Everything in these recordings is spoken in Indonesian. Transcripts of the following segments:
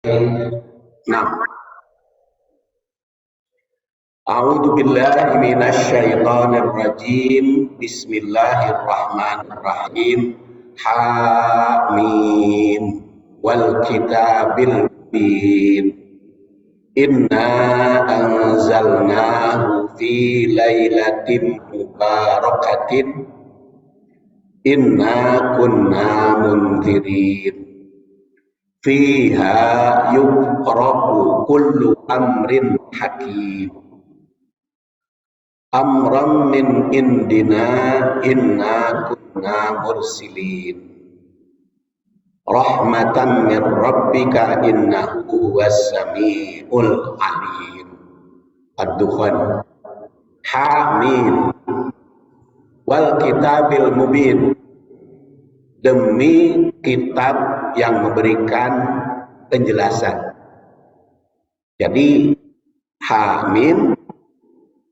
Nah, a'udzu billahi minasy syaithanir rajim. Bismillahirrahmanirrahim. Hamim wal kitabil mubin. Inna anzalnahu fi lailatin mubarakatin. Inna kunna munzirin. Fiha yufraqu kullu amrin hakim. Amran min indina inna kunna mursilin. Rahmatan min rabbika innahu huwas samiul alim. Ad-Dukhan. Hamim wal kitabil mubin. Demi kitab yang memberikan penjelasan. Jadi Hamim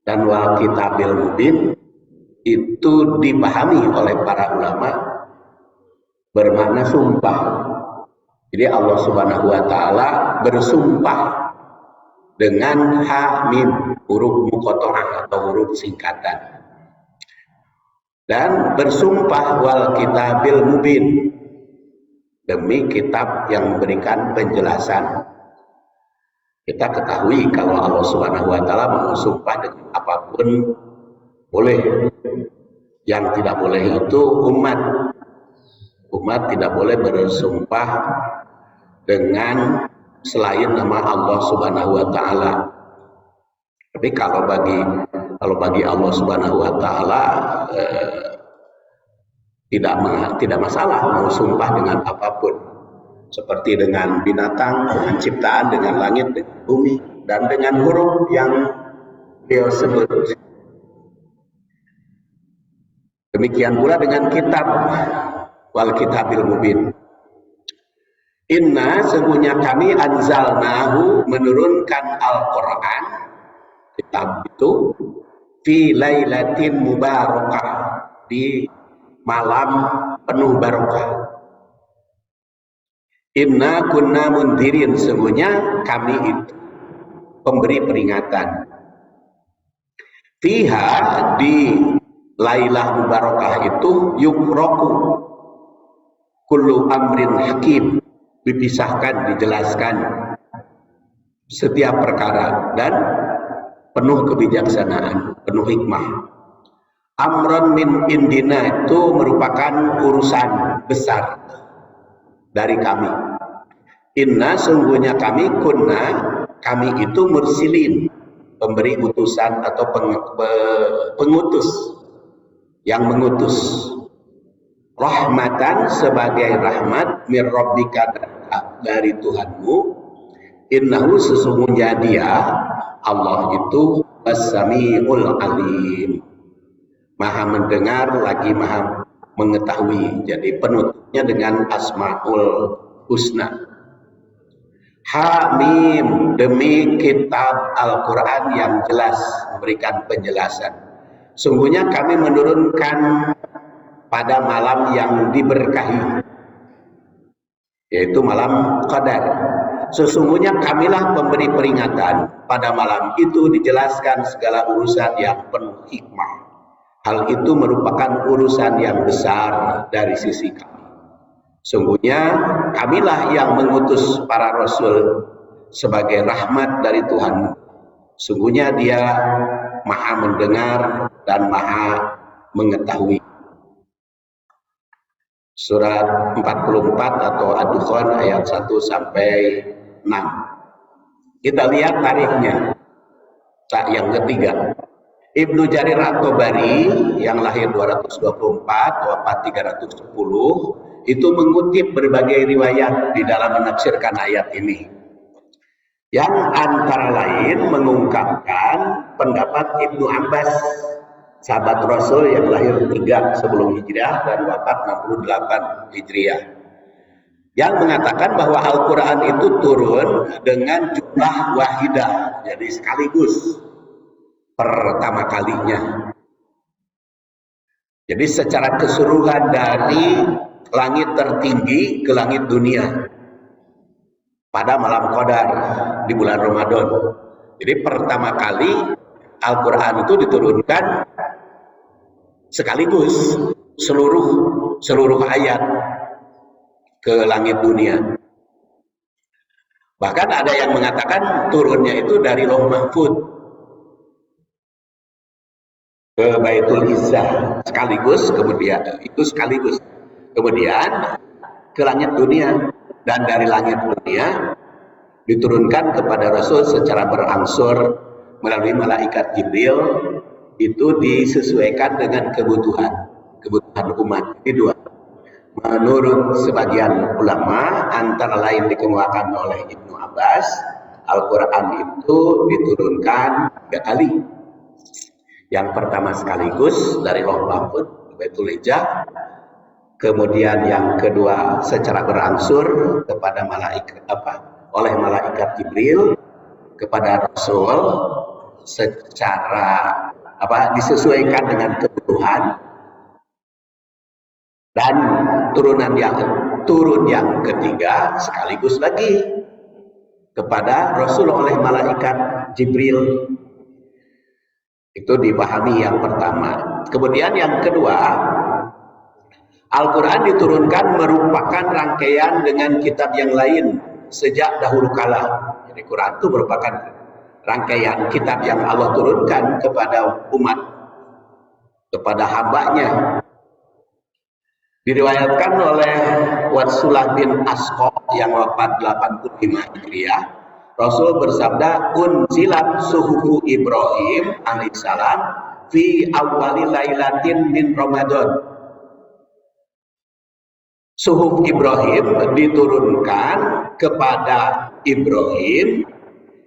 dan wal kitabil mubin itu dipahami oleh para ulama bermakna sumpah. Jadi Allah Subhanahu wa taala bersumpah dengan Hamim, huruf muqatta'ah atau huruf singkatan. Dan bersumpah wal kitabil mubin, demi kitab yang memberikan penjelasan. Kita ketahui kalau Allah Subhanahu wa taala mau sumpah dengan apapun boleh. Yang tidak boleh itu umat. Umat tidak boleh bersumpah dengan selain nama Allah Subhanahu wa taala. Tapi kalau bagi Allah Subhanahu wa taala tidak masalah mau sumpah dengan apapun, seperti dengan binatang, dengan ciptaan, dengan langit, dengan bumi, dan dengan huruf yang beliau sebut. Demikian pula dengan kitab wal kitabil mubin. Inna, sesungguhnya kami anzalnahu, menurunkan Al-Quran, kitab itu, fi lailatin mubarakah, di malam penuh barokah. Inna kunna mundirin, sesungguhnya kami itu pemberi peringatan. Fiha, di lailah mubarakah itu, yufraqu kullu amrin hakim, dipisahkan, dijelaskan setiap perkara dan penuh kebijaksanaan, penuh hikmah. Amran min indina, itu merupakan urusan besar dari kami. Inna, sungguhnya kami, kunna, kami itu mursilin, pemberi utusan atau pengutus, yang mengutus. Rahmatan, sebagai rahmat, min rabbika, dari Tuhanmu. Innahu, sesungguhnya dia, Allah itu as-sami'ul alim, maha mendengar lagi maha mengetahui. Jadi penutupnya dengan asmaul husna. Hamim, demi kitab Al-Quran yang jelas, memberikan penjelasan. Sungguhnya kami menurunkan pada malam yang diberkahi, yaitu malam Qadar. Sesungguhnya kamilah pemberi peringatan. Pada malam itu dijelaskan segala urusan yang penuh hikmah. Hal itu merupakan urusan yang besar dari sisi kami. Sungguhnya kamilah yang mengutus para rasul sebagai rahmat dari Tuhan. Sungguhnya dia maha mendengar dan maha mengetahui. Surat 44 atau Ad-Dukhan ayat 1 sampai 6. Kita lihat tarikhnya. Yang ketiga, Ibnu Jarir At-Tabari yang lahir 224, wafat 310, itu mengutip berbagai riwayat di dalam menafsirkan ayat ini. Yang antara lain mengungkapkan pendapat Ibnu Abbas, sahabat Rasul yang lahir 3 sebelum Hijriah dan wafat 68 Hijriah, yang mengatakan bahwa Al-Quran itu turun dengan jumlah wahidah, jadi sekaligus pertama kalinya. Jadi secara keseluruhan dari langit tertinggi ke langit dunia. pada malam Qadar di bulan Ramadan. Jadi pertama kali Al-Quran itu diturunkan sekaligus seluruh ayat ke langit dunia. Bahkan ada yang mengatakan turunnya itu dari Lauh Mahfud ke Baitul Izzah sekaligus, kemudian ke langit dunia, dan dari langit dunia diturunkan kepada Rasul secara berangsur melalui malaikat Jibril. Itu disesuaikan dengan kebutuhan umat. Ini dua. Menurut sebagian ulama, antara lain dikemukakan oleh Ibnu Abbas, Al-Quran itu diturunkan 3 kali. Yang pertama sekaligus dari Lauh Mahfud, Baitul Izzah. Kemudian yang kedua secara berangsur kepada oleh malaikat Jibril kepada Rasul secara disesuaikan dengan kebutuhan. Dan turun yang ketiga sekaligus lagi kepada Rasul oleh malaikat Jibril. Itu dipahami yang pertama. Kemudian yang kedua, Al-Quran diturunkan merupakan rangkaian dengan kitab yang lain sejak dahulu kala. Jadi Quran itu merupakan rangkaian kitab yang Allah turunkan kepada umat, kepada hambanya. Diriwayatkan oleh Watsulah bin Asqa yang wafat 85 Hijriah, Rasul bersabda, unzilat suhufu Ibrahim alaihissalam fi awwali lailatin min Ramadan. Suhuf Ibrahim diturunkan kepada Ibrahim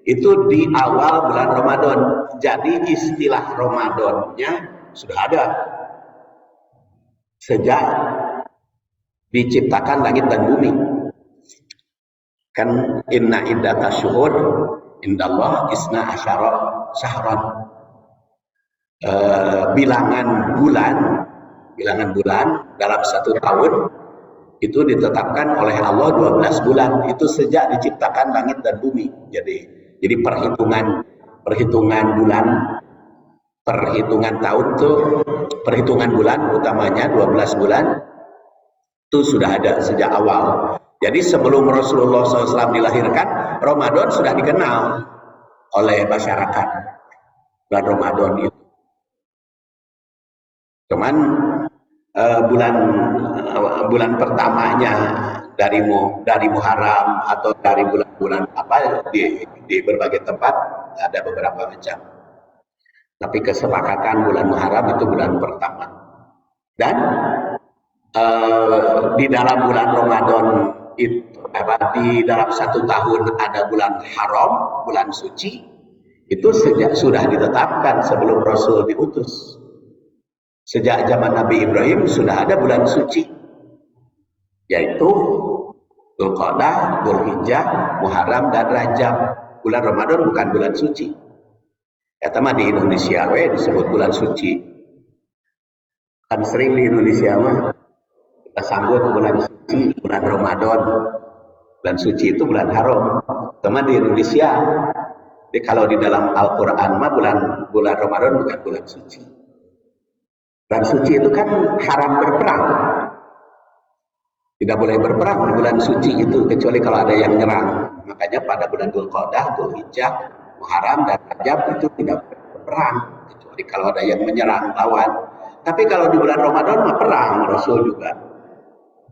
itu di awal bulan Ramadan. Jadi istilah Ramadannya sudah ada sejak diciptakan langit dan bumi. Kan inna iddata syuhur indallah isna asyara syahran. Bilangan bulan dalam 1 tahun itu ditetapkan oleh Allah 12 bulan. Itu sejak diciptakan langit dan bumi. Jadi perhitungan tahun tuh, perhitungan bulan utamanya 12 bulan itu sudah ada sejak awal. Jadi sebelum Rasulullah SAW dilahirkan, Ramadan sudah dikenal oleh masyarakat, bulan Ramadan itu. Cuman bulan pertamanya dari Muharram atau dari bulan-bulan di berbagai tempat ada beberapa macam. Tapi kesepakatan bulan Muharram itu bulan pertama. Dan di dalam bulan Ramadan itu di dalam 1 tahun ada bulan haram, bulan suci. Itu sudah ditetapkan sebelum Rasul diutus. Sejak zaman Nabi Ibrahim sudah ada bulan suci, yaitu Dzulqa'dah, Dzulhijjah, Muharram, dan Rajab. Bulan Ramadan bukan bulan suci. Kata mah di Indonesia disebut bulan suci. Kan sering di Indonesia mah kita sambut bulan suci, bulan Ramadan. Bulan suci itu bulan haram. Teman di Indonesia. Jadi kalau di dalam Al-Quran mah bulan Ramadan bukan bulan suci. Bulan suci itu kan haram berperang. Tidak boleh berperang di bulan suci itu kecuali kalau ada yang nyerang. Makanya pada bulan Dzulqa'dah, Dzulhijjah, Muharram, dan Rajab itu tidak boleh berperang kecuali kalau ada yang menyerang lawan. Tapi kalau di bulan Ramadan mah perang, Rasul juga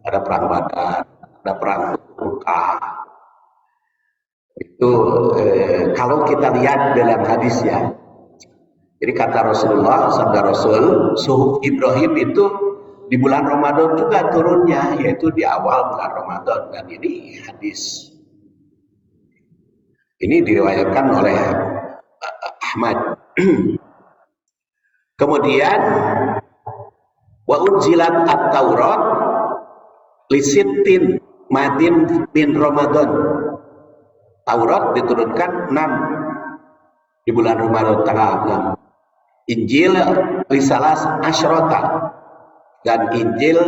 ada perang Badar, ada perang Mukah. Itu kalau kita lihat dalam hadis ya. Jadi kata Rasulullah, sabda Rasul, suhuf Ibrahim itu di bulan Ramadan juga turunnya, yaitu di awal bulan Ramadan. Dan ini hadis. Ini diriwayatkan oleh Ahmad. Kemudian wa unzilat at-Taurat lisittin madin min Ramadan. Taurat diturunkan 6 di bulan Ramadan tanggal 6. Injil risalah asyrota dan Injil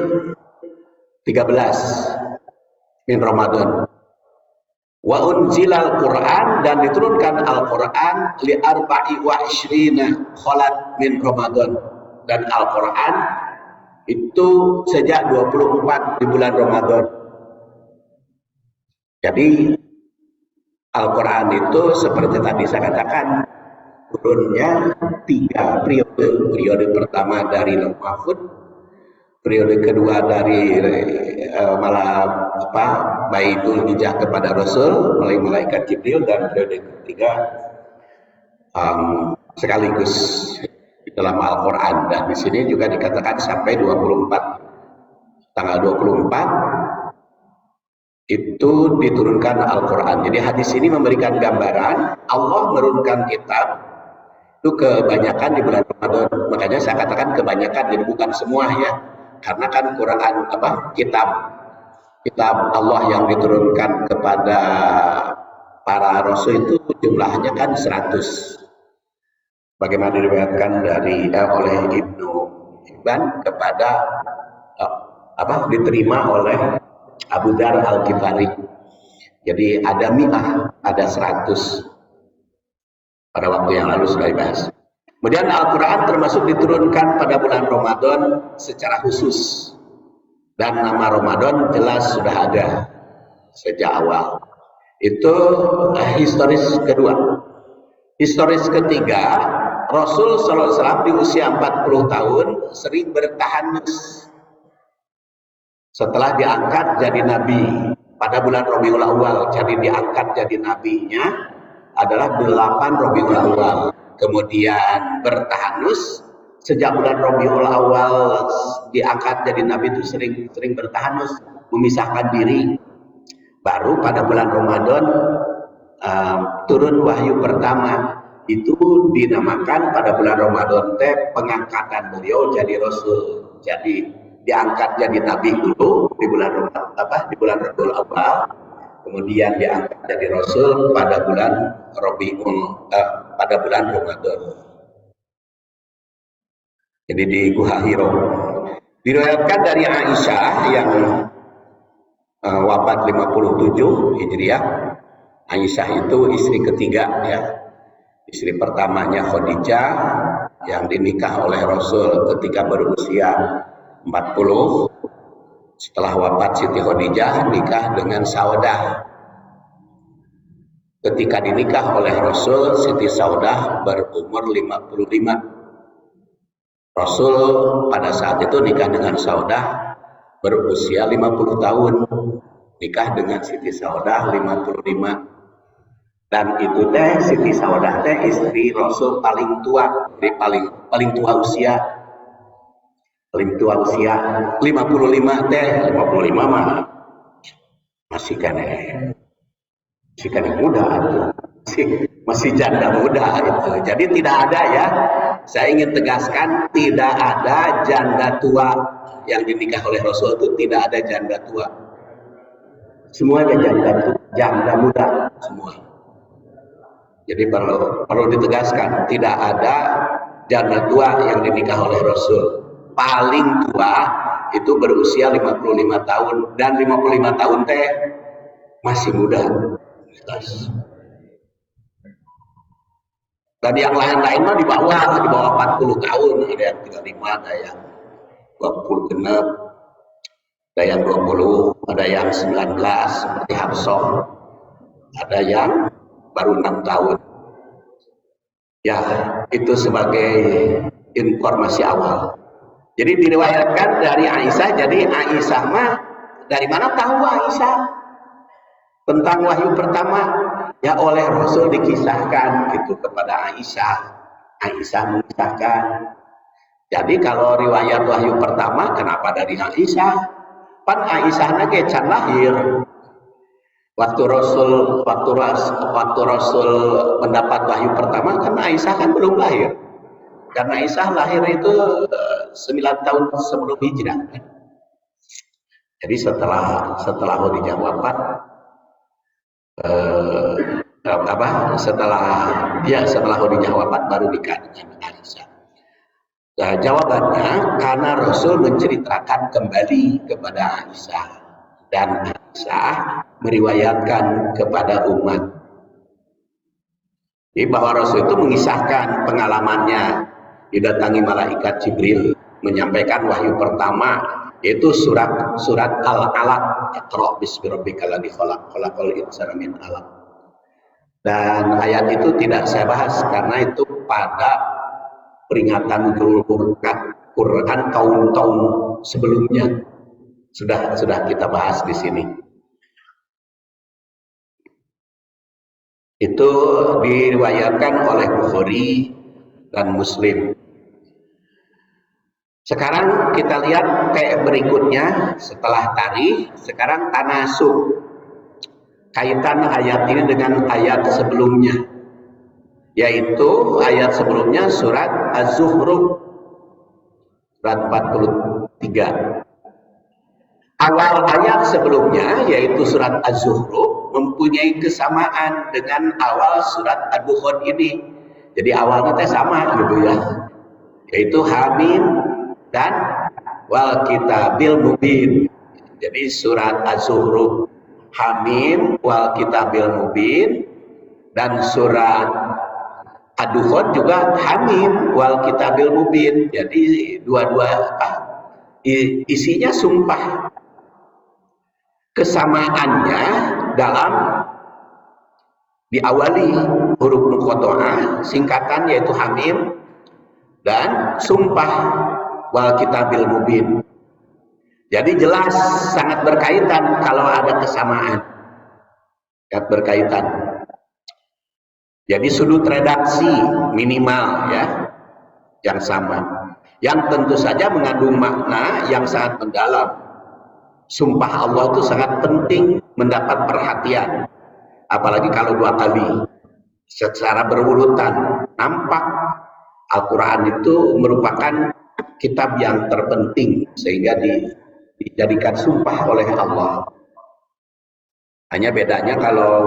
13 min Ramadan. Wa unzilal Quran, dan diturunkan Al-Quran li arba'i wa ishrina kholat min Ramadan, dan Al-Quran itu sejak 24 di bulan Ramadan. Jadi Al-Quran itu seperti tadi saya katakan turunnya 3 periode. Periode pertama dari Lauh Mahfuz, periode kedua dari Baitul Hijjah kepada Rasul melalui malaikat Jibril, dan periode ketiga sekaligus di dalam Al-Quran. Dan di sini juga dikatakan sampai 24, tanggal 24 itu diturunkan Al-Quran. Jadi hadis ini memberikan gambaran Allah menurunkan kitab itu kebanyakan di bulan Ramadan. Makanya saya katakan kebanyakan, jadi bukan semua ya. Karena kan Quran kitab Allah yang diturunkan kepada para rasul itu jumlahnya kan 100. Bagaimana diriwayatkan oleh Ibnu Hibban kepada diterima oleh Abu Dzar Al-Ghifari. Jadi ada mi'ah, ada 100. Pada waktu yang lalu sudah dibahas. Kemudian Al-Quran termasuk diturunkan pada bulan Ramadan secara khusus. Dan nama Ramadan jelas sudah ada sejak awal. Itu historis kedua. Historis ketiga, Rasul SAW di usia 40 tahun sering bertahanus. Setelah diangkat jadi nabi pada bulan Rabiul Awal, jadi diangkat jadi nabinya adalah 8 Rabiul Awal. Kemudian bertahanus sejak bulan Rabiul Awal diangkat jadi nabi itu sering bertahanus, memisahkan diri. Baru pada bulan Ramadan turun wahyu pertama, itu dinamakan pada bulan Ramadan pengangkatan beliau jadi Rasul. Jadi diangkat jadi nabi dulu di bulan Rabiul Awal, kemudian diangkat jadi Rasul pada bulan Ramadan. Jadi di Gua Hiro. Diriwayatkan dari Aisyah yang wafat 57 Hijriah. Aisyah itu istri ketiga ya. Istri pertamanya Khadijah yang dinikah oleh Rasul ketika berusia 40. Setelah wafat Siti Khadijah nikah dengan Saudah. Ketika dinikah oleh Rasul, Siti Saudah berumur 55. Rasul pada saat itu nikah dengan Saudah berusia 50 tahun. Nikah dengan Siti Saudah 55. Dan itu Siti Saudah istri Rasul paling tua, jadi paling tua usia. Paling tua usia 55 55 mah masih kan muda itu. Masih janda muda itu. Jadi tidak ada ya. Saya ingin tegaskan, tidak ada janda tua yang dinikah oleh Rasul, itu tidak ada janda tua. Semuanya janda muda semua. Jadi perlu ditegaskan, tidak ada janda tua yang dinikah oleh Rasul. Paling tua itu berusia 55 tahun, dan 55 tahun masih muda. Dan yang lain-lain mah di bawah 40 tahun, ada yang 35, ada yang 20 genap, ada yang 20, ada yang 19 seperti Hafsah, ada yang baru 6 tahun. Ya, itu sebagai informasi awal. Jadi diriwayatkan dari Aisyah. Jadi Aisyah mah dari mana tahu Aisyah tentang wahyu pertama? Ya oleh Rasul dikisahkan gitu kepada Aisyah. Aisyah mengisahkan. Jadi kalau riwayat wahyu pertama kenapa dari Aisyah? Pan Aisyah nage can lahir. Waktu Rasul mendapat wahyu pertama kan Aisyah kan belum lahir. Karena Aisyah lahir itu 9 tahun sebelum hijrah. Jadi setelah Khadijah wafat, setelah Khadijah wafat baru nikah dengan Aisyah. Jawabannya karena Rasul menceritakan kembali kepada Aisyah dan Aisyah meriwayatkan kepada umat. Jadi bahwa Rasul itu mengisahkan pengalamannya didatangi malaikat Jibril menyampaikan wahyu pertama, yaitu surat Al-Alaq, Iqra bismi rabbikal ladzi khalaq, khalaqal insana min 'alaq. Dan ayat itu tidak saya bahas karena itu pada peringatan Quran tahun-tahun sebelumnya sudah kita bahas di sini. Itu diriwayatkan oleh Bukhari dan Muslim. Sekarang kita lihat kayak berikutnya setelah tadi, sekarang tanasub. Kaitan ayat ini dengan ayat sebelumnya, yaitu ayat sebelumnya surat Az-Zukhruf surat 43. Awal ayat sebelumnya yaitu surat Az-Zukhruf mempunyai kesamaan dengan awal surat Ad-Dukhan ini. Jadi awalnya teh sama gitu ya. Yaitu Hamim dan wal kitabil mubin. Jadi surat Az-Zukhruf Hamim wal kitabil mubin, dan surat Ad-Dukhan juga Hamim wal kitabil mubin. Jadi dua-dua isinya sumpah. Kesamaannya dalam diawali huruf muqatta'ah singkatan yaitu Hamim dan sumpah wal kitabil mubin. Jadi jelas sangat berkaitan kalau ada kesamaan. Sangat berkaitan. Jadi sudut redaksi minimal ya yang sama. Yang tentu saja mengandung makna yang sangat mendalam. Sumpah Allah itu sangat penting mendapat perhatian, apalagi kalau dua kali secara berurutan. Nampak Al-Quran itu merupakan kitab yang terpenting sehingga dijadikan sumpah oleh Allah. Hanya bedanya kalau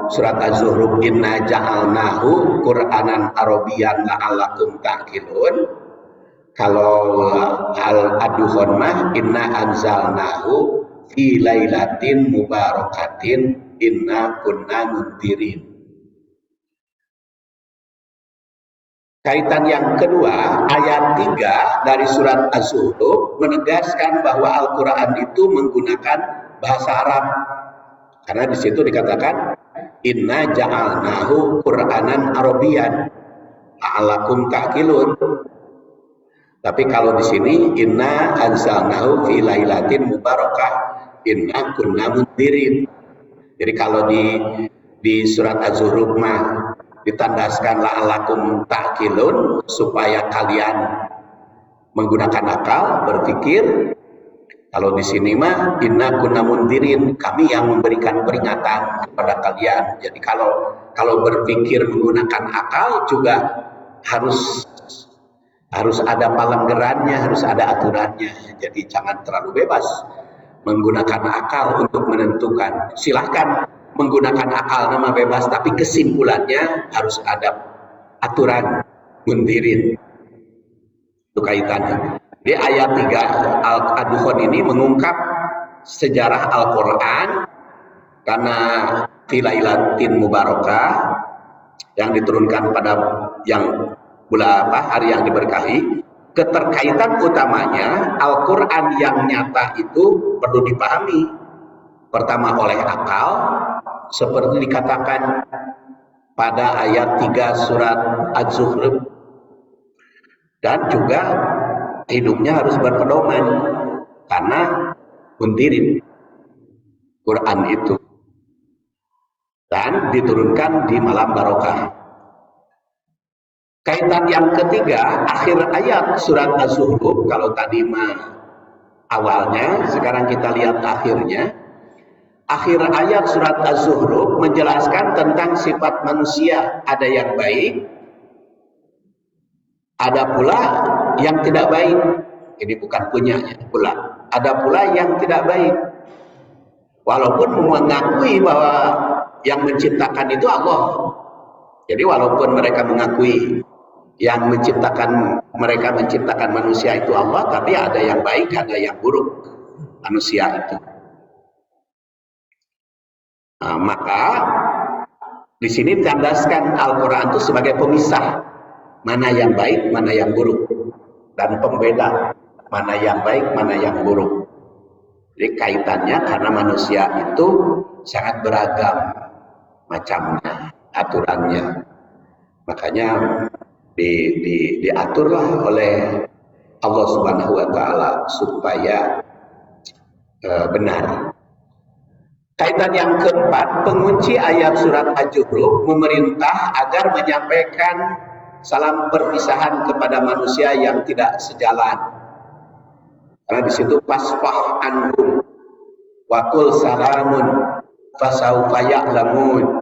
surat Az-Zukhruf inna ja'alnahu Qur'anan Arabiyyan la'allakum ta'qilun. Kalau Al-Dukhan mah inna anzalnahu fi lailatin mubarakatin inna kunna mundirin. Kaitan yang kedua, ayat 3 dari surat Az-Zukhruf menegaskan bahwa Al-Quran itu menggunakan bahasa Arab. Karena di situ dikatakan inna ja'alnahu Qur'anan Arabiyyan la'allakum ta'qilun. Tapi kalau di sini inna anzalnahu fi lailatin mubarakah inna kunna mundirin. Jadi kalau di surat Az-Zukhruf mah ditandaskan la'allakum ta'qilun supaya kalian menggunakan akal, berpikir. Kalau di sini mah inna kunna mundirin, kami yang memberikan peringatan kepada kalian. Jadi kalau berpikir menggunakan akal juga harus ada palanggerannya, harus ada aturannya. Jadi jangan terlalu bebas menggunakan akal untuk menentukan. Silahkan menggunakan akal nama bebas, tapi kesimpulannya harus ada aturan mundirin. Itu kaitannya. Di ayat 3 Al-Dukhan ini mengungkap sejarah Al-Quran karena filailatin mubarakah yang diturunkan pada yang hari yang diberkahi. Keterkaitan utamanya Al-Quran yang nyata itu perlu dipahami. Pertama oleh akal, seperti dikatakan pada ayat 3 surat Az-Zukhruf, dan juga hidupnya harus berpedoman karena mundirin Quran itu, dan diturunkan di malam barokah. Kaitan yang ketiga, akhir ayat surat Az-Zukhruf. Kalau tadi mah awalnya, sekarang kita lihat akhirnya. Akhir ayat surat Az-Zukhruf menjelaskan tentang sifat manusia. Ada yang baik, ada pula yang tidak baik. Ini bukan punyanya pula. Ada pula yang tidak baik. Walaupun mengakui bahwa yang menciptakan itu Allah. Jadi walaupun mereka mengakui yang mereka menciptakan manusia itu Allah, tapi ada yang baik, ada yang buruk manusia itu. Maka di sini tandaskan Al-Quran itu sebagai pemisah mana yang baik, mana yang buruk, dan pembeda mana yang baik, mana yang buruk. Jadi kaitannya karena manusia itu sangat beragam macamnya, aturannya. Makanya diaturlah oleh Allah Subhanahu wa taala supaya benar. Kaitan yang keempat, pengunci ayat surat Az-Zukhruf memerintah agar menyampaikan salam perpisahan kepada manusia yang tidak sejalan. Karena di situ fasfah anhum wa qul salamun fasawfa ya'lamun.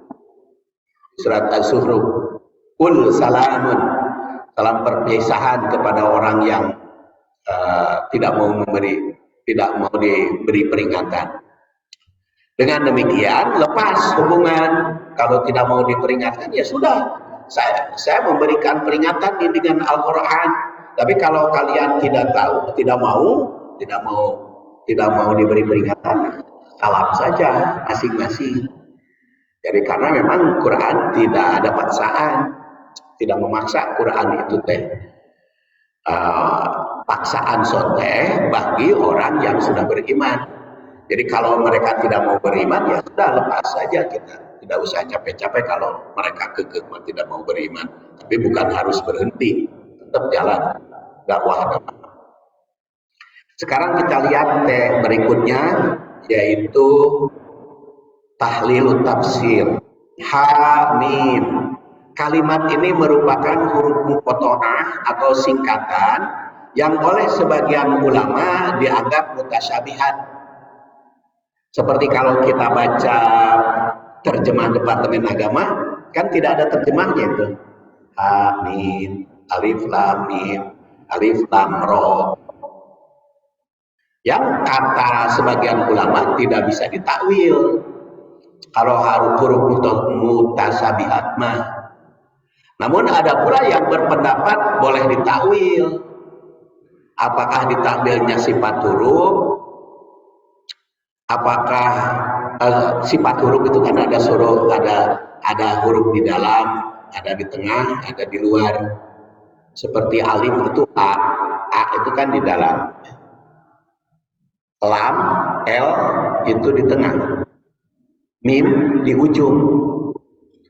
Surat Az-Zukhruf, qul salamun, salam perpisahan kepada orang yang tidak mau diberi peringatan. Dengan demikian, lepas hubungan. Kalau tidak mau diperingatkan, ya sudah. Saya memberikan peringatan dengan Al-Quran. Tapi kalau kalian tidak tahu, tidak mau diberi peringatan, salam saja masing-masing. Jadi karena memang Quran tidak ada paksaan, tidak memaksa. Quran itu paksaan soteh bagi orang yang sudah beriman. Jadi kalau mereka tidak mau beriman, ya sudah, lepas saja kita. Tidak usah capek-capek kalau mereka kekeh tidak mau beriman. Tapi bukan harus berhenti, tetap jalan dakwah. Sekarang kita lihat berikutnya, yaitu tahlilut tafsir. Hamim. Kalimat ini merupakan huruf muqatta'ah atau singkatan yang oleh sebagian ulama dianggap mutasyabihat. Seperti kalau kita baca terjemah Departemen Agama, kan tidak ada terjemahnya itu. Hamim, alif lam mim, alif lam ro. Yang kata sebagian ulama tidak bisa ditakwil. Kalau huruf mutasyabihat mah. Namun ada pula yang berpendapat boleh ditakwil. Apakah ditakwilnya sifat huruf? Apakah sifat huruf itu kan ada huruf di dalam, ada di tengah, ada di luar. Seperti alif itu A itu kan di dalam. Lam, L itu di tengah. Mim di ujung.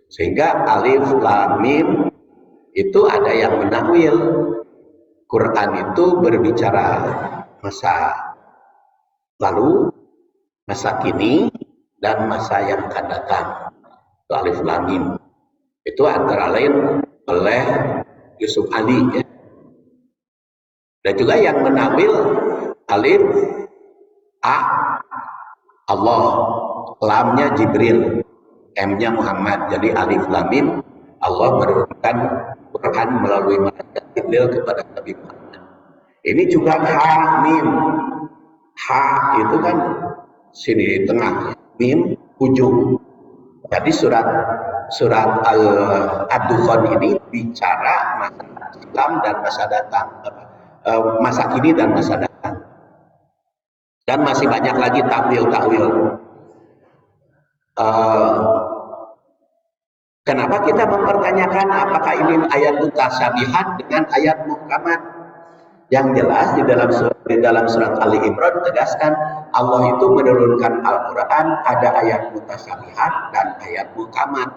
Sehingga alif, lam, mim itu ada yang menakwil. Quran itu berbicara masa lalu, masa kini, dan masa yang akan datang. Itu alif lam mim. Itu antara lain oleh Yusuf Ali. Ya. Dan juga yang menakwil alif A Allah, lamnya Jibril, M-nya Muhammad. Jadi alif lam mim Allah menurunkan Quran melalui malaikat Jibril kepada Nabi Muhammad. Ini juga ha mim. Ha itu kan sini di tengah, mim ujung. Jadi surat Ad-Dukhan ini bicara masa Islam dan masa datang, masa kini dan masa datang. Dan masih banyak lagi takwil. Kenapa kita mempertanyakan apakah ini ayat mutasyabihat dengan ayat muhkamat? Yang jelas di dalam surat Ali Imran ditegaskan Allah itu menurunkan Al-Quran ada ayat mutasyabihat dan ayat muhkamat.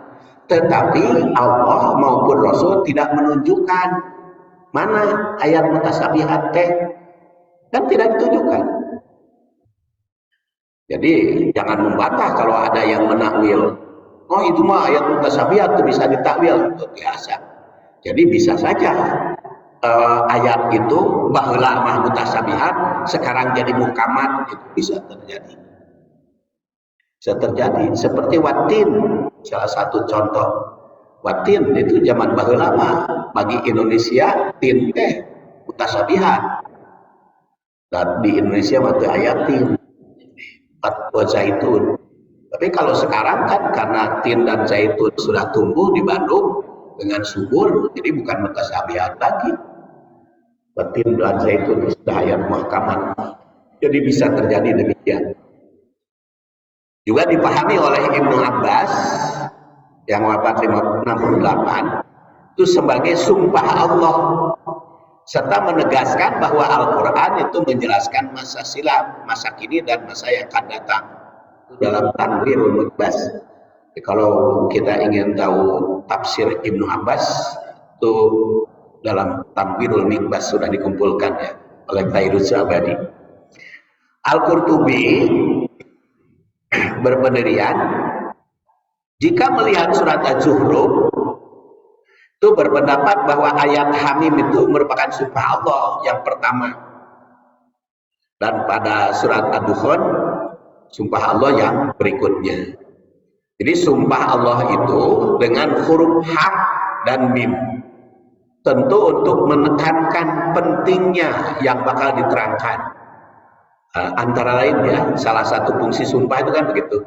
Tetapi Allah maupun Rasul tidak menunjukkan mana ayat mutasyabihat dan tidak ditunjukkan. Jadi jangan membantah kalau ada yang menakwil. Oh itu mah ayat mutasyabihat itu bisa ditakwil, itu biasa. Jadi bisa saja ayat itu baheula mah mutasyabihat sekarang jadi muhkamat, itu bisa terjadi. Bisa terjadi seperti watin, salah satu contoh. Watin itu zaman baheula mah bagi Indonesia tin mutasyabihat. Dan di Indonesia waktu ayat tin wa zaitun. Tapi kalau sekarang kan karena tin dan zaitun sudah tumbuh di Bandung dengan subur, jadi bukan mutasyabihat lagi. Tin dan zaitun sudah ayat muhkamat. Jadi bisa terjadi demikian. Juga dipahami oleh Ibnu Abbas yang wafat 68 itu sebagai sumpah Allah, serta menegaskan bahwa Al-Quran itu menjelaskan masa silam, masa kini, dan masa yang akan datang. Itu dalam Tanwirul Mikbas. Kalau kita ingin tahu tafsir Ibnu Abbas, itu dalam Tanwirul Mikbas sudah dikumpulkan ya oleh Fairuz Abadi. Al-Qurtubi berpendirian, jika melihat surat Az-Zukhruf itu berpendapat bahwa ayat Hamim itu merupakan sumpah Allah yang pertama, dan pada surat Ad-Dukhan sumpah Allah yang berikutnya. Jadi sumpah Allah itu dengan huruf H dan Mim, tentu untuk menekankan pentingnya yang bakal diterangkan. Antara lain ya, salah satu fungsi sumpah itu kan begitu.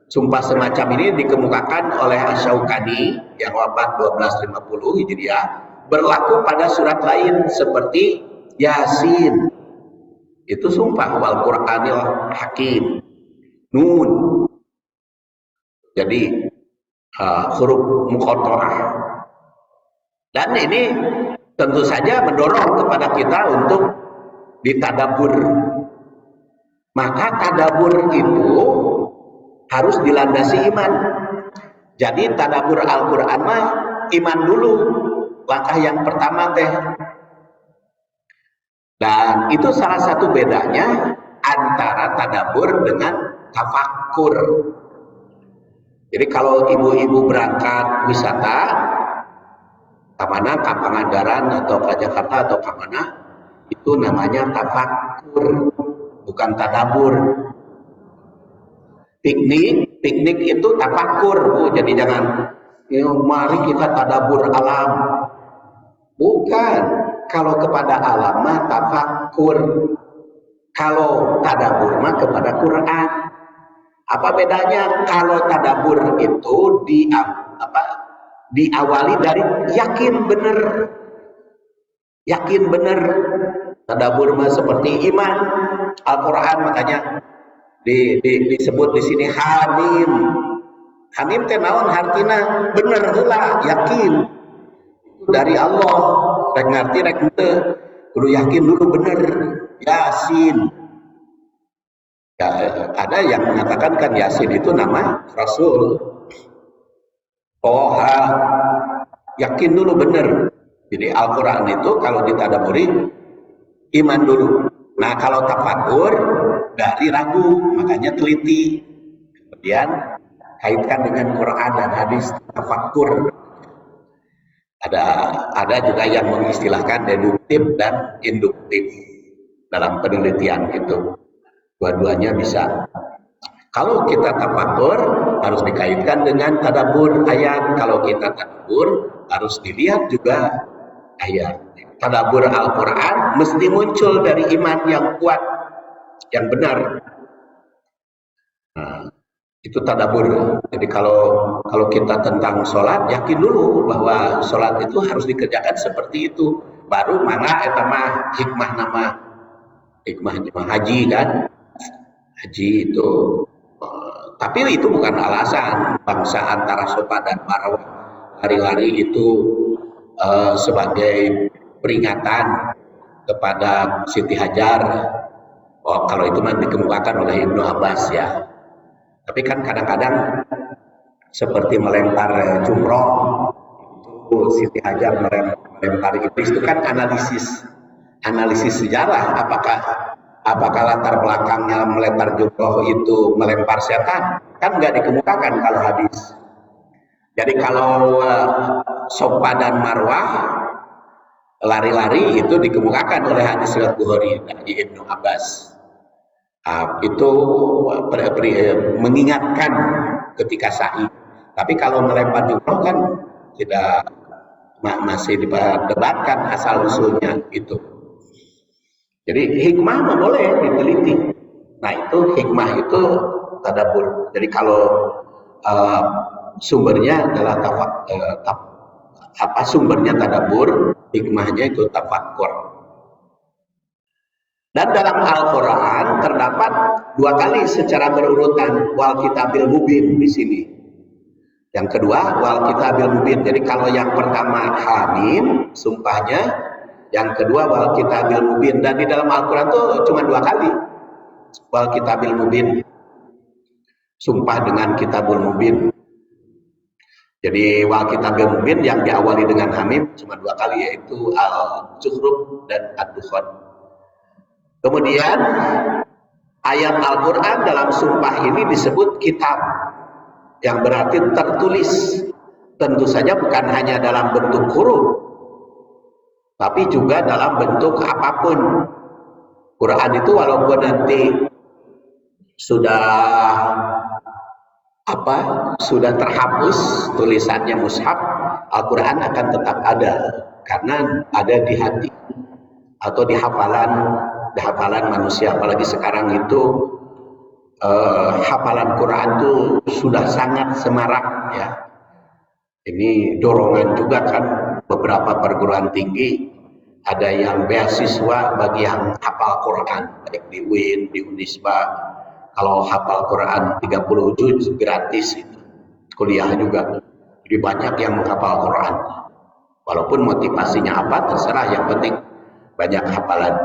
Sumpah semacam ini dikemukakan oleh Asy-Syaukani yang wafat 1250 Hijriah, berlaku pada surat lain seperti Yasin. Itu sumpah, wal Qur'anil Hakim, Nun. Jadi huruf muqatta'ah. Dan ini tentu saja mendorong kepada kita untuk ditadabbur. Maka tadabbur itu harus dilandasi iman. Jadi tadabbur Al-Quran mah iman dulu, langkah yang pertama teh. Dan itu salah satu bedanya antara tadabbur dengan tafakkur. Jadi kalau ibu-ibu berangkat wisata ke mana, ke Pangandaran atau ke Jakarta atau ke mana, itu namanya tafakkur, bukan tadabbur. Piknik itu tafakkur, Bu. Jadi jangan mari kita tadabbur alam. Bukan. Kalau kepada alam mah tafakkur. Kalau tadabbur mah kepada Quran. Apa bedanya? Kalau tadabbur itu diawali dari yakin bener. Yakin bener. Tadabbur mah seperti iman. Al-Quran makanya disebut di sini Hamim. Hamim teh naon hartina? Bener heula, yakin. Dari Allah. Rek ngarti rek henteu. Kudu yakin dulu bener. Yasin. Ya, ada yang mengatakan kan Yasin itu nama Rasul. Toha. Yakin dulu bener. Jadi Al-Quran itu kalau ditadaburi iman dulu. Nah kalau tafakkur dari ragu, makanya teliti. Kemudian kaitkan dengan Quran dan hadis, tafakkur. Ada juga yang mengistilahkan deduktif dan induktif dalam penelitian itu. Dua-duanya bisa. Kalau kita tafakkur harus dikaitkan dengan tadabbur ayat. Kalau kita tadabbur harus dilihat juga ayat. Tadabbur Al-Quran mesti muncul dari iman yang kuat, yang benar. Nah, itu tadabbur. Jadi kalau kita tentang sholat, yakin dulu bahwa sholat itu harus dikerjakan seperti itu. Baru mana etama hikmah nama hikmah haji kan? Haji itu. Tapi itu bukan alasan bangsa antara Safa dan Marwah lari-lari itu sebagai peringatan kepada Siti Hajar. Oh, kalau itu mah dikemukakan oleh Ibnu Abbas ya. Tapi kan kadang-kadang seperti melempar jumroh, itu Siti Hajar melempar itu kan analisis sejarah. Apakah latar belakangnya melempar jumroh itu melempar setan? Kan nggak dikemukakan kalau hadis. Jadi kalau Safa dan Marwah lari-lari itu dikemukakan oleh hadis riwayat Bukhari dari Ibnu Abbas. Itu mengingatkan ketika sa'i. Tapi kalau melempar jumroh kan tidak, masih diperdebatkan asal usulnya itu. Jadi hikmah boleh diteliti. Nah itu hikmah itu tadabbur. Jadi kalau sumbernya adalah sumbernya tadabbur, hikmahnya itu tafakkur. Dan dalam Al-Quran terdapat dua kali secara berurutan wal kitabil mubin di sini. Yang kedua wal kitabil mubin. Jadi kalau yang pertama Hamim sumpahnya, yang kedua wal kitabil mubin. Dan di dalam Al-Quran tuh cuma dua kali wal kitabil mubin, sumpah dengan kitabul mubin. Jadi wal kitabil mubin yang diawali dengan Hamim cuma dua kali, yaitu Al-Zukhruf dan Ad-Dukhan. Kemudian ayat Al-Quran dalam sumpah ini disebut kitab, yang berarti tertulis. Tentu saja bukan hanya dalam bentuk huruf, tapi juga dalam bentuk apapun. Quran itu walaupun nanti sudah terhapus tulisannya mushaf, Al-Quran akan tetap ada karena ada di hati atau di hafalan manusia. Apalagi sekarang itu hafalan Quran itu sudah sangat semarak ya. Ini dorongan juga kan, beberapa perguruan tinggi ada yang beasiswa bagi yang hafal Quran, baik di UIN, di Unisba. Kalau hafal Quran 30 juz gratis itu. Kuliah juga. Jadi banyak yang menghafal Quran. Walaupun motivasinya apa terserah, yang penting banyak hafalan.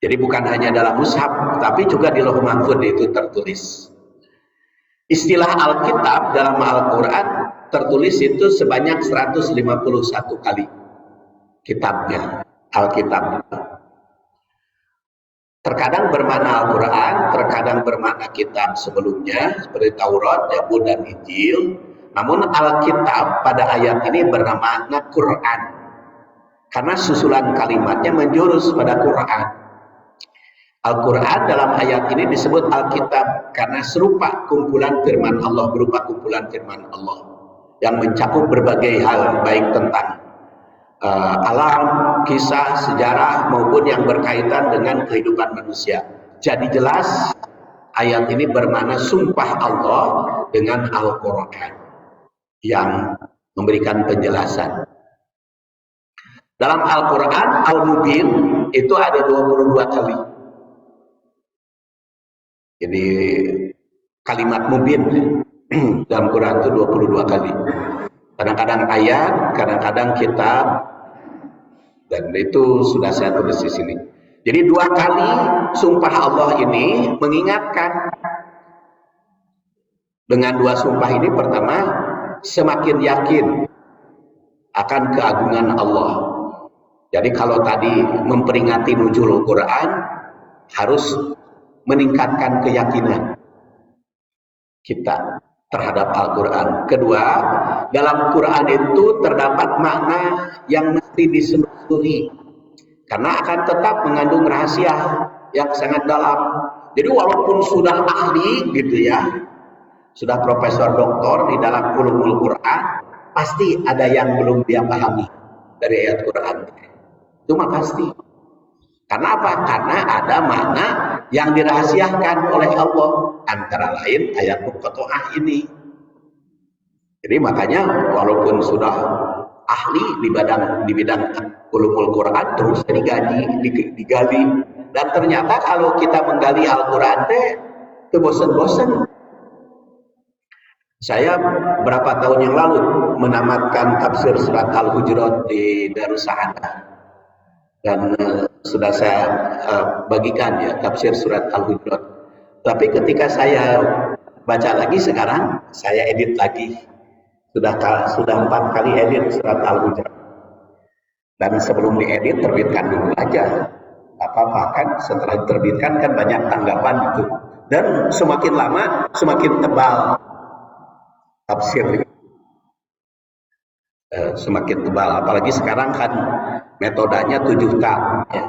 Jadi bukan hanya dalam mushaf, tapi juga di Lauh Mahfuz itu tertulis. Istilah Alkitab dalam Al-Quran tertulis itu sebanyak 151 kali. Kitabnya, Alkitab. Terkadang bermakna Al-Quran, terkadang bermakna kitab sebelumnya, seperti Taurat, Zabur, dan Injil. Namun Alkitab pada ayat ini bermakna Quran, karena susulan kalimatnya menjurus pada Quran. Al-Quran dalam ayat ini disebut Alkitab karena serupa kumpulan firman Allah, berupa kumpulan firman Allah yang mencakup berbagai hal, baik tentang alam, kisah, sejarah, maupun yang berkaitan dengan kehidupan manusia. Jadi jelas ayat ini bermakna sumpah Allah dengan Al-Quran yang memberikan penjelasan. Dalam Al-Quran, Al-Mubin itu ada 22 kali. Jadi kalimat mubin dalam Quran itu 22 kali. Kadang-kadang ayat, kadang-kadang kitab, dan itu sudah saya tulis di sini. Jadi dua kali sumpah Allah ini mengingatkan. Dengan dua sumpah ini, pertama, semakin yakin akan keagungan Allah. Jadi kalau tadi memperingati nuzul Quran, harus meningkatkan keyakinan kita terhadap Al-Quran. Kedua, dalam Quran itu terdapat makna yang mesti diselusuri, karena akan tetap mengandung rahasia yang sangat dalam. Jadi walaupun sudah ahli gitu ya, sudah profesor doktor di dalam ulumul Quran, pasti ada yang belum dia pahami dari ayat Quran. Itu mah pasti. Karena apa? Karena ada makna yang dirahasiakan oleh Allah, antara lain ayat Muqatta'ah ini. Jadi makanya walaupun sudah ahli di bidang ulumul Quran, terus digali. Dan ternyata kalau kita menggali Al-Quran itu bosan-bosan. Saya berapa tahun yang lalu menamatkan tafsir surat Al-Hujurat di Darussaada. Dan sudah saya bagikan ya tafsir surat Al-Hujurat. Tapi ketika saya baca lagi sekarang, saya edit lagi. Sudah 4 kali edit surat Al-Hujurat. Dan sebelum diedit, terbitkan dulu aja. Apa-apa kan, setelah diterbitkan kan banyak tanggapan itu. Dan semakin lama, semakin tebal tafsir. Semakin tebal. Apalagi sekarang kan metodenya 7K. Ya.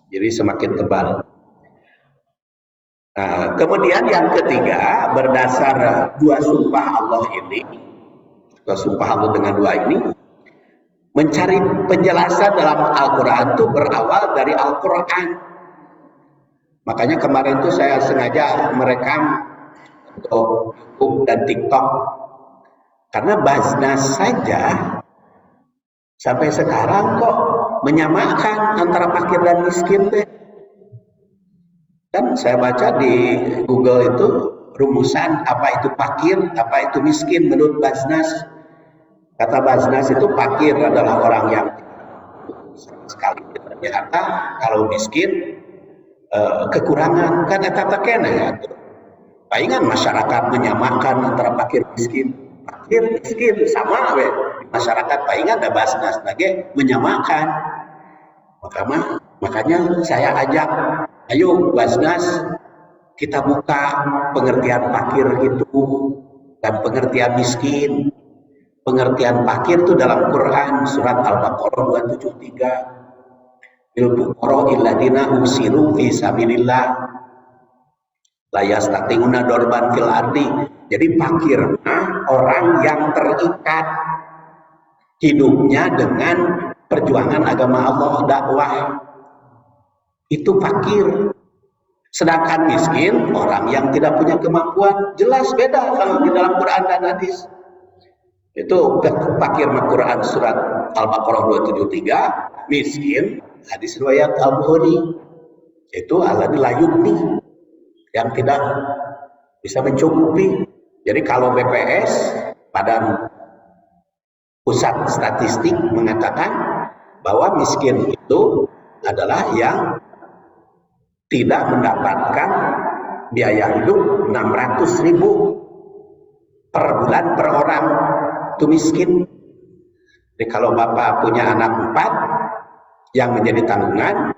Jadi semakin tebal. Kemudian yang ketiga, berdasar dua sumpah Allah ini, sumpah Allah dengan dua ini, mencari penjelasan dalam Al-Quran itu berawal dari Al-Quran. Makanya kemarin itu saya sengaja merekam untuk YouTube dan TikTok, karena Basnas saja sampai sekarang kok menyamakan antara fakir dan miskin. Kan saya baca di Google itu rumusan apa itu fakir, apa itu miskin menurut Basnas. Kata Basnas itu fakir adalah orang yang sama sekali ternyata kalau miskin kekurangan kan eta kena ya. Palingan masyarakat menyamakan antara fakir miskin sama we. Masyarakat palingan ada Basnas lagi menyamakan. Makanya saya ajak, ayo Basnas kita buka pengertian fakir itu dan pengertian miskin. Pengertian fakir itu dalam Quran surat Al-Baqarah 273. Bil fuqara alladziina usiru fi sabilillah la yastati'una dorban fil ardi. Jadi fakir orang yang terikat hidupnya dengan perjuangan agama Allah, dakwah. Itu fakir. Sedangkan miskin orang yang tidak punya kemampuan. Jelas beda kalau di dalam Quran dan hadis. Itu fakir Quran surat Al-Baqarah 273, miskin hadis riwayat Al-Bukhari itu alladzi la yughni, yang tidak bisa mencukupi. Jadi kalau BPS Badan Pusat Statistik mengatakan bahwa miskin itu adalah yang tidak mendapatkan biaya hidup 600.000 per bulan per orang, itu miskin. Jadi kalau bapak punya anak 4 yang menjadi tanggungan,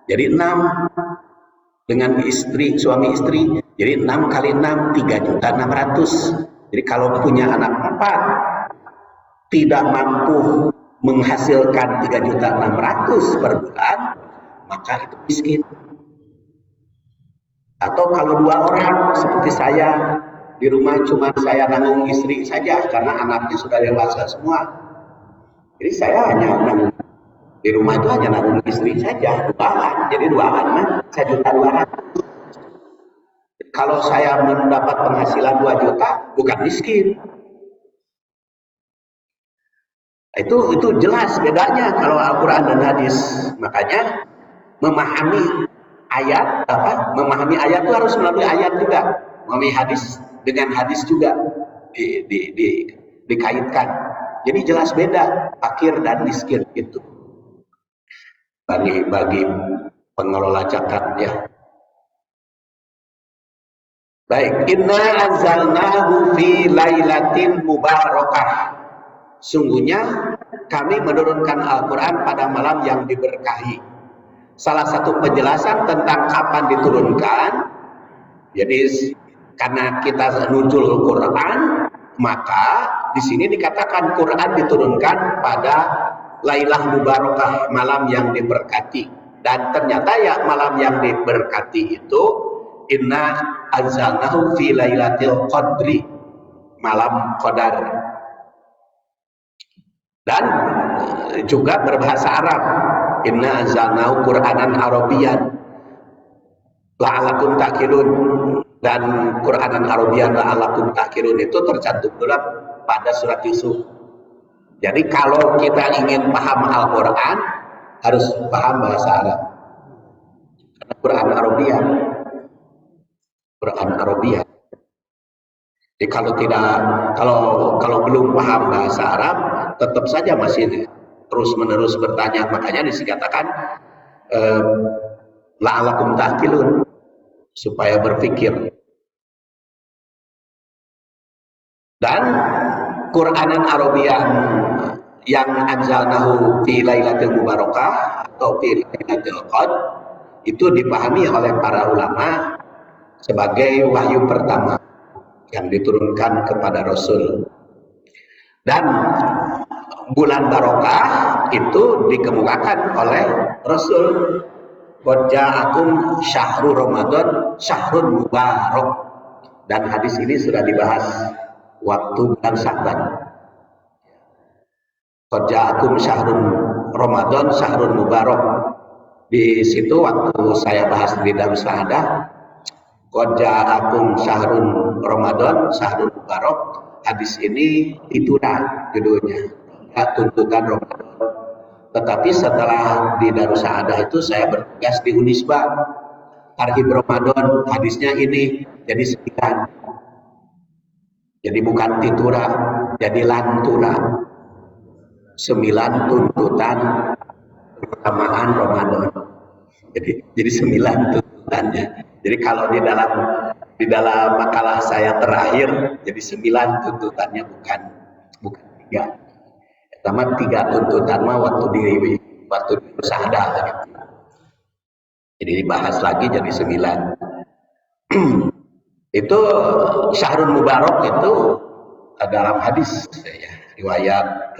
jadi 6 dengan suami istri, jadi 6 kali 6 3.600.000. Jadi kalau punya anak 4 tidak mampu menghasilkan 3.600.000 per bulan, maka itu miskin. Atau kalau 2 orang seperti saya, di rumah cuma saya nanggung istri saja karena anaknya sudah dewasa semua. Jadi saya hanya nanggung di rumah itu hanya nanggung istri saja, 2-an. Jadi 2-an mah 1.200.000. Kalau saya mendapat penghasilan 2 juta, bukan miskin. Itu jelas bedanya kalau Al-Quran dan hadis. Makanya memahami ayat itu harus melalui ayat juga, memahami hadis dengan hadis juga dikaitkan. Jadi jelas beda fakir dan miskin itu bagi pengelola zakat ya. Baik, inna anzalnahu fi lailatin mubarakah. Sungguhnya kami menurunkan Al-Quran pada malam yang diberkahi. Salah satu penjelasan tentang kapan diturunkan, jadi karena kita nuzul Quran, maka di sini dikatakan Quran diturunkan pada Lailah Mubarakah, malam yang diberkati. Dan ternyata ya malam yang diberkati itu inna anzalnahu fi lailatul qadri, malam qadar. Dan juga berbahasa Arab, inna anzalnahu Qur'anan Arabiyyan la'allakum ta'qilun, dan Qur'anan Arabiyyan la'allakum ta'qilun itu tercantum dalam pada surat Yusuf. Jadi kalau kita ingin paham Al-Quran harus paham bahasa Arab. Karena Quran Arabiyyan. Jadi kalau belum paham bahasa Arab, tetap saja masih terus-menerus bertanya. Makanya dikatakan la'allakum ta'qilun, supaya berpikir. Dan Qur'anan Arabiyyan yang anzalnahu fi lailatul mubarakah atau fi lailatul qadr itu dipahami oleh para ulama sebagai wahyu pertama yang diturunkan kepada Rasul. Dan bulan barokah itu dikemukakan oleh Rasul. Qad ja'akum syahrul Ramadan syahrun mubarak. Dan hadis ini sudah dibahas waktu bulan Sya'ban. Qad ja'akum syahrul Ramadan syahrun mubarak. Di situ waktu saya bahas di Darus Sa'adah, qad ja'akum syahrul Ramadan syahrun mubarak. Hadis ini itulah judulnya, tuntutan Ramadan. Tetapi setelah di Darus Sa'adah itu saya bertugas di Unisba. Arhib Ramadan hadisnya ini jadi 9. Jadi bukan titura, jadi lantura. 9 tuntutan keutamaan Ramadan. Jadi 9 tuntutannya. Jadi kalau di dalam makalah saya terakhir, jadi 9 tuntutannya bukan 3. Pertama 3 tuntutan mah waktu di musyahadah gitu. Jadi dibahas lagi jadi 9. Itu Syahrul Mubarak itu dalam hadis ya, riwayat